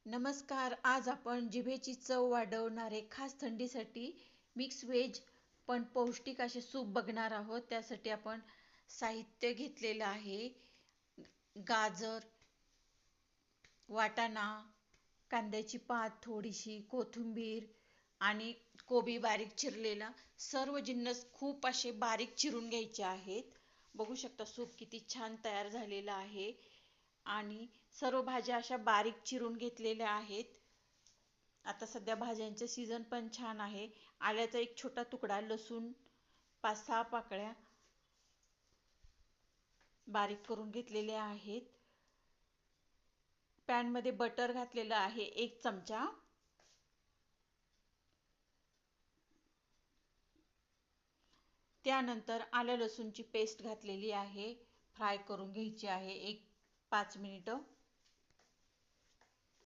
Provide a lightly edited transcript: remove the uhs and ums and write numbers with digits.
नमस्कार. आज आपण जिभेची चव वाढवणारे खास थंडीसाठी मिक्स व्हेज पण पौष्टिक असे सूप बघणार आहोत. त्यासाठी आपण साहित्य घेतलेलं आहे. गाजर, वाटाणा, कांद्याची पात थोडीशी, कोथिंबीर आणि कोबी बारीक चिरलेला. सर्व जिन्नस खूप असे बारीक चिरून घ्यायचे आहेत. बघू शकता सूप किती छान तयार झालेला आहे. आणि सर्व भाज्या अशा बारीक चिरून घेतलेल्या आहेत. आता सध्या भाज्यांचे सीझन पण छान आहे. आल्याचा एक छोटा तुकडा, लसूण 5-6 पाकळ्या बारीक करून घेतलेल्या आहेत. पॅन मध्ये बटर घातलेलं आहे 1 चमचा. त्यानंतर आलं लसूणची पेस्ट घातलेली आहे. फ्राय करून घ्यायची आहे 1-5 मिनिटं.